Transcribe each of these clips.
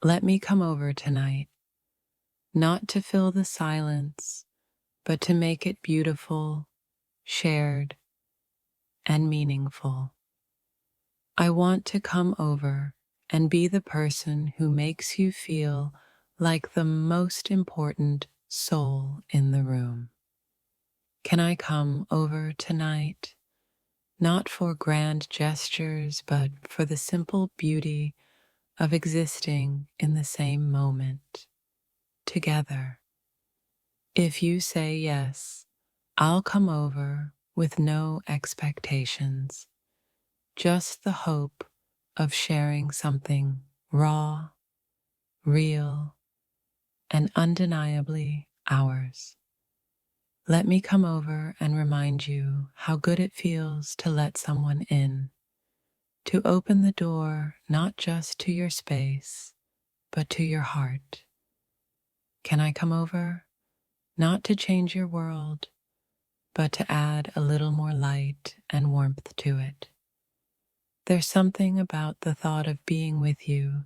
Let me come over tonight, not to fill the silence, but to make it beautiful, shared, and meaningful. I want to come over and be the person who makes you feel like the most important soul in the room. Can I come over tonight? Not for grand gestures, but for the simple beauty of existing in the same moment, together. If you say yes, I'll come over with no expectations, just the hope of sharing something raw, real, and undeniably ours. Let me come over and remind you how good it feels to let someone in, to open the door not just to your space, but to your heart. Can I come over? Not to change your world, but to add a little more light and warmth to it. There's something about the thought of being with you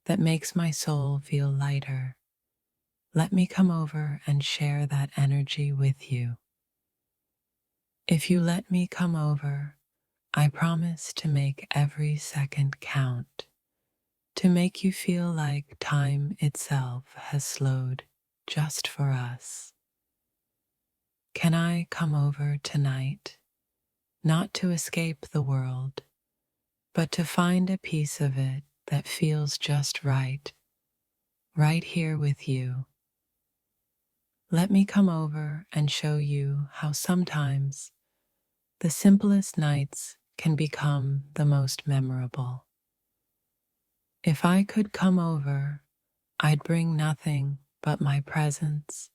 that makes my soul feel lighter. Let me come over and share that energy with you. If you let me come over, I promise to make every second count, to make you feel like time itself has slowed just for us. Can I come over tonight, not to escape the world, but to find a piece of it that feels just right, right here with you? Let me come over and show you how sometimes the simplest nights can become the most memorable. If I could come over, I'd bring nothing but my presence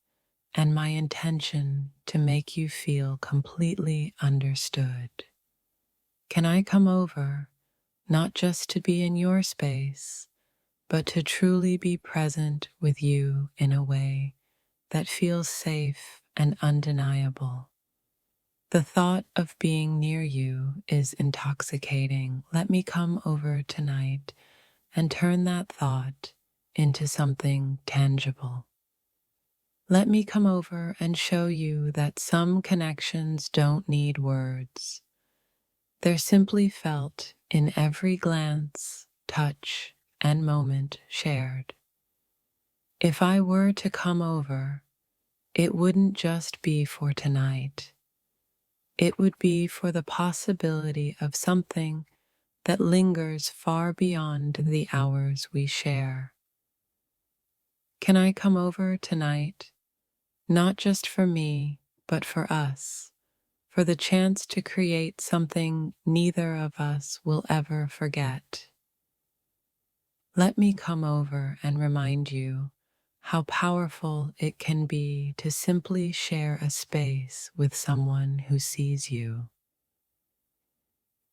and my intention to make you feel completely understood. Can I come over, not just to be in your space, but to truly be present with you in a way that feels safe and undeniable? The thought of being near you is intoxicating. Let me come over tonight and turn that thought into something tangible. Let me come over and show you that some connections don't need words. They're simply felt in every glance, touch, and moment shared. If I were to come over, it wouldn't just be for tonight. It would be for the possibility of something that lingers far beyond the hours we share. Can I come over tonight? Not just for me, but for us, for the chance to create something neither of us will ever forget. Let me come over and remind you how powerful it can be to simply share a space with someone who sees you.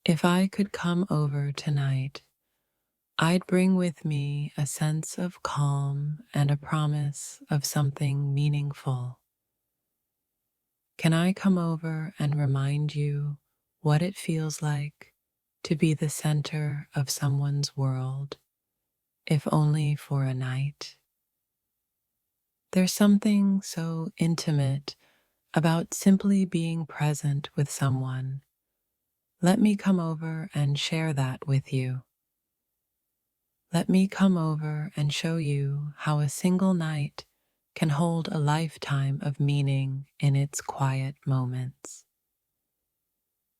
If I could come over tonight, I'd bring with me a sense of calm and a promise of something meaningful. Can I come over and remind you what it feels like to be the center of someone's world, if only for a night? There's something so intimate about simply being present with someone. Let me come over and share that with you. Let me come over and show you how a single night can hold a lifetime of meaning in its quiet moments.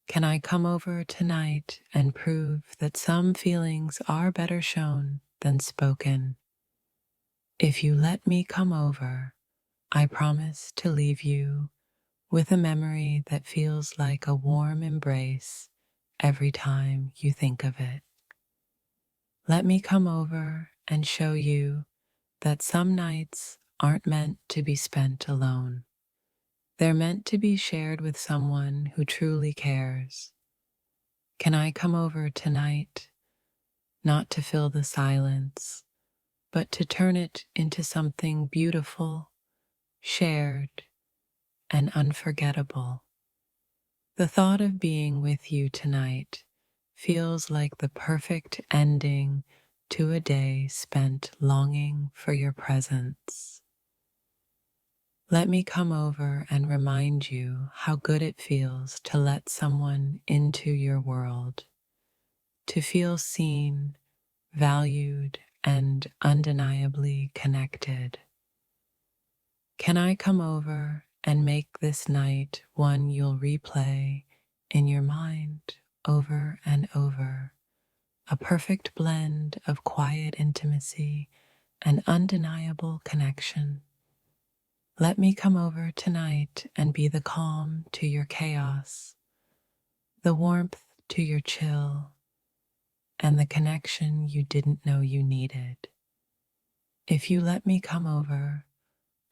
Can I come over tonight and prove that some feelings are better shown than spoken? If you let me come over, I promise to leave you with a memory that feels like a warm embrace every time you think of it. Let me come over and show you that some nights aren't meant to be spent alone. They're meant to be shared with someone who truly cares. Can I come over tonight, not to fill the silence, but to turn it into something beautiful, shared, and unforgettable? The thought of being with you tonight feels like the perfect ending to a day spent longing for your presence. Let me come over and remind you how good it feels to let someone into your world, to feel seen, valued, and undeniably connected. Can I come over and make this night one you'll replay in your mind over and over? A perfect blend of quiet intimacy and undeniable connection. Let me come over tonight and be the calm to your chaos, the warmth to your chill, and the connection you didn't know you needed. If you let me come over,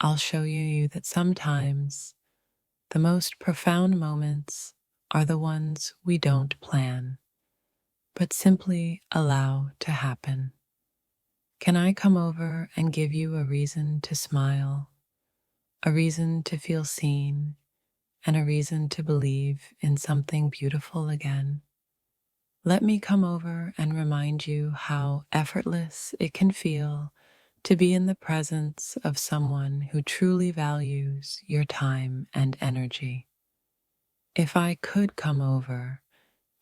I'll show you that sometimes the most profound moments are the ones we don't plan, but simply allow to happen. Can I come over and give you a reason to smile, a reason to feel seen, and a reason to believe in something beautiful again? Let me come over and remind you how effortless it can feel to be in the presence of someone who truly values your time and energy. If I could come over,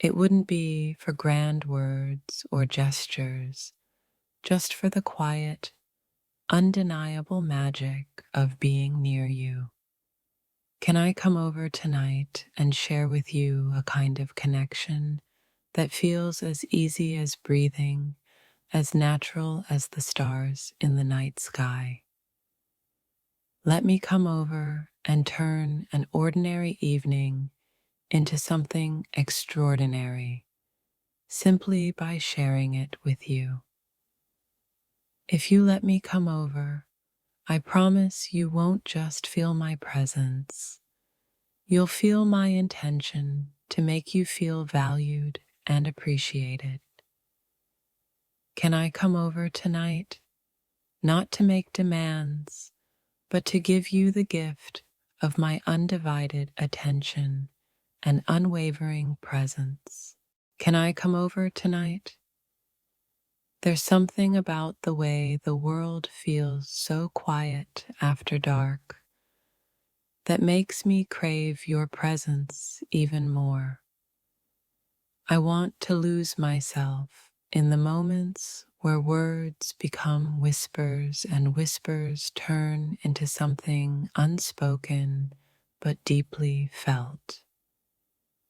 it wouldn't be for grand words or gestures, just for the quiet, undeniable magic of being near you. Can I come over tonight and share with you a kind of connection that feels as easy as breathing, as natural as the stars in the night sky? Let me come over and turn an ordinary evening into something extraordinary, simply by sharing it with you. If you let me come over, I promise you won't just feel my presence. You'll feel my intention to make you feel valued and appreciated. Can I come over tonight? Not to make demands, but to give you the gift of my undivided attention and unwavering presence. Can I come over tonight? There's something about the way the world feels so quiet after dark that makes me crave your presence even more. I want to lose myself in the moments where words become whispers and whispers turn into something unspoken but deeply felt.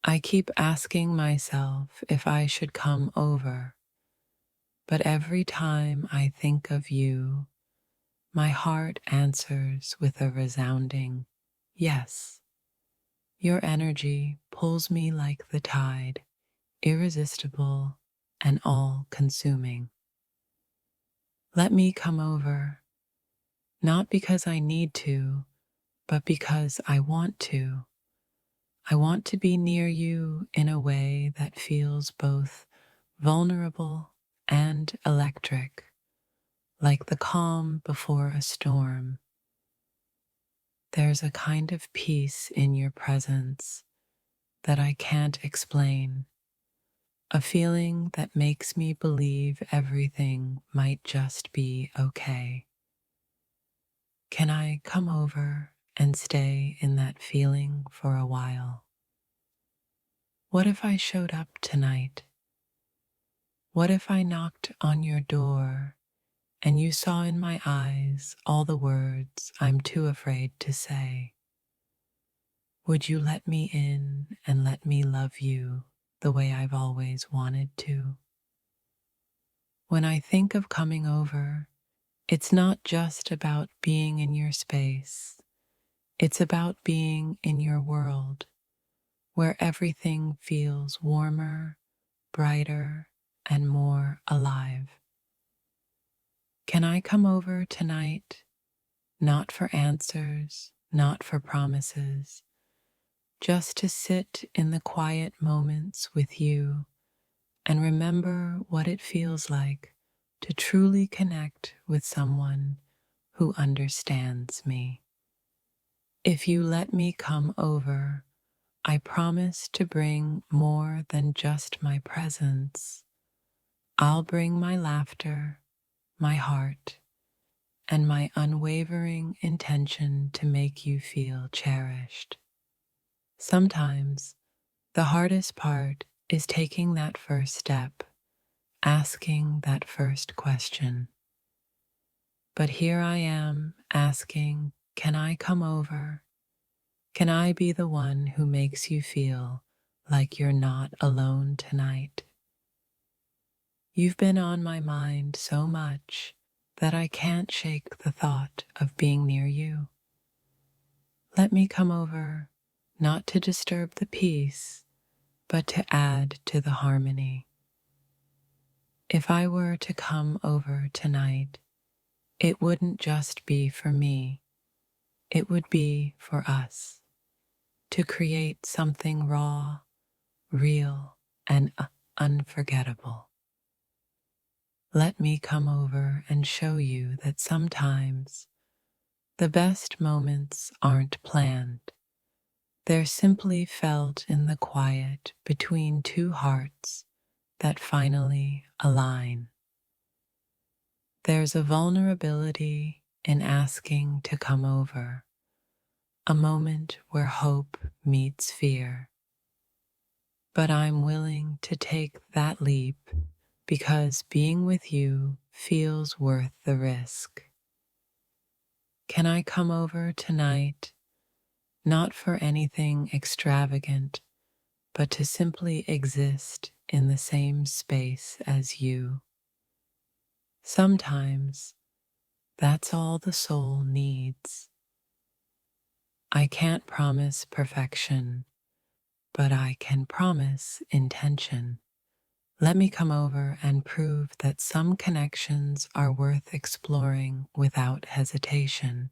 I keep asking myself if I should come over, but every time I think of you, my heart answers with a resounding yes. Your energy pulls me like the tide, irresistible and all-consuming. Let me come over, not because I need to, but because I want to. I want to be near you in a way that feels both vulnerable and electric, like the calm before a storm. There's a kind of peace in your presence that I can't explain, a feeling that makes me believe everything might just be okay. Can I come over and stay in that feeling for a while? What if I showed up tonight? What if I knocked on your door and you saw in my eyes all the words I'm too afraid to say? Would you let me in and let me love you the way I've always wanted to? When I think of coming over, it's not just about being in your space. It's about being in your world, where everything feels warmer, brighter, and more alive. Can I come over tonight? Not for answers, not for promises, just to sit in the quiet moments with you and remember what it feels like to truly connect with someone who understands me. If you let me come over, I promise to bring more than just my presence. I'll bring my laughter, my heart, and my unwavering intention to make you feel cherished. Sometimes the hardest part is taking that first step, asking that first question. But here I am asking, can I come over? Can I be the one who makes you feel like you're not alone tonight? You've been on my mind so much that I can't shake the thought of being near you. Let me come over, not to disturb the peace, but to add to the harmony. If I were to come over tonight, it wouldn't just be for me, it would be for us, to create something raw, real, and unforgettable. Let me come over and show you that sometimes the best moments aren't planned. They're simply felt in the quiet between two hearts that finally align. There's a vulnerability in asking to come over, a moment where hope meets fear. But I'm willing to take that leap because being with you feels worth the risk. Can I come over tonight, not for anything extravagant, but to simply exist in the same space as you? Sometimes that's all the soul needs. I can't promise perfection, but I can promise intention. Let me come over and prove that some connections are worth exploring without hesitation.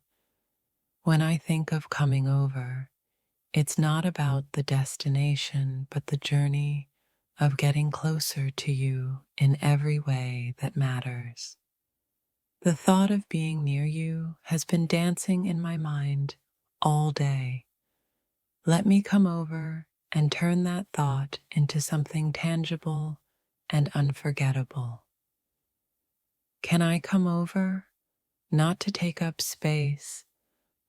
When I think of coming over, it's not about the destination, but the journey of getting closer to you in every way that matters. The thought of being near you has been dancing in my mind all day. Let me come over and turn that thought into something tangible and unforgettable. Can I come over, not to take up space,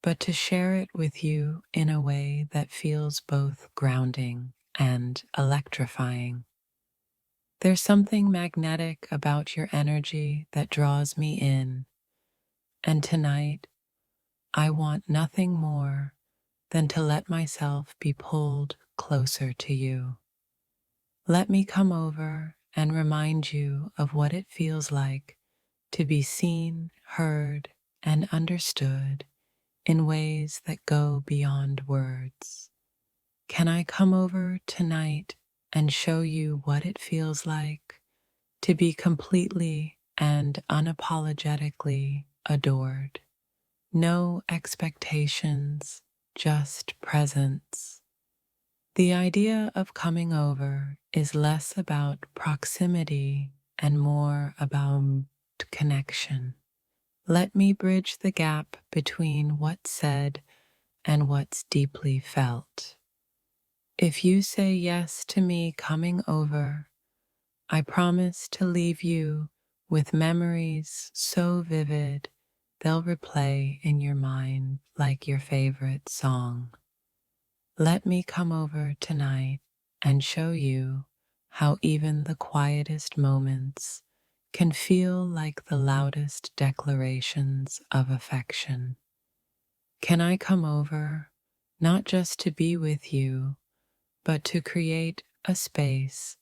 but to share it with you in a way that feels both grounding and electrifying? There's something magnetic about your energy that draws me in, and tonight I want nothing more than to let myself be pulled closer to you. Let me come over and remind you of what it feels like to be seen, heard, and understood in ways that go beyond words. Can I come over tonight and show you what it feels like to be completely and unapologetically adored? No expectations, just presence. The idea of coming over is less about proximity and more about connection. Let me bridge the gap between what's said and what's deeply felt. If you say yes to me coming over, I promise to leave you with memories so vivid they'll replay in your mind like your favorite song. Let me come over tonight and show you how even the quietest moments can feel like the loudest declarations of affection. Can I come over, not just to be with you, but to create a space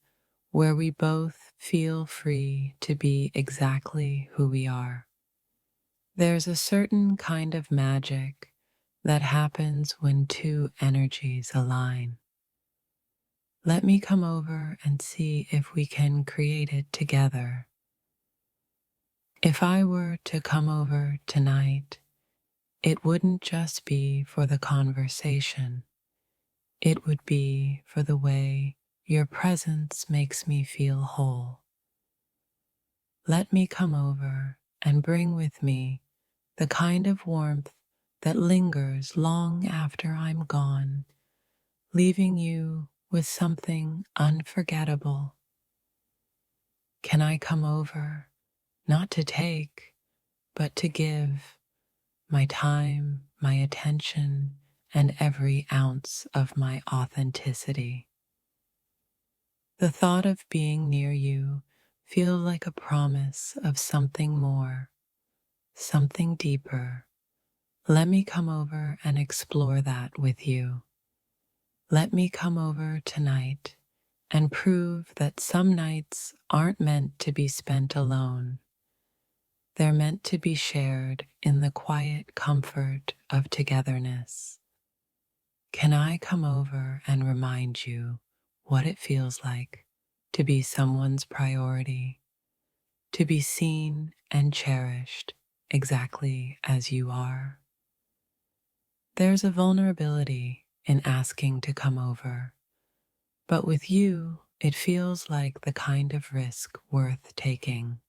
where we both feel free to be exactly who we are? There's a certain kind of magic that happens when two energies align. Let me come over and see if we can create it together. If I were to come over tonight, it wouldn't just be for the conversation. It would be for the way your presence makes me feel whole. Let me come over and bring with me the kind of warmth that lingers long after I'm gone, leaving you with something unforgettable. Can I come over, not to take, but to give my time, my attention, and every ounce of my authenticity? The thought of being near you feels like a promise of something more, something deeper. Let me come over and explore that with you. Let me come over tonight and prove that some nights aren't meant to be spent alone. They're meant to be shared in the quiet comfort of togetherness. Can I come over and remind you what it feels like to be someone's priority, to be seen and cherished exactly as you are? There's a vulnerability in asking to come over, but with you, it feels like the kind of risk worth taking.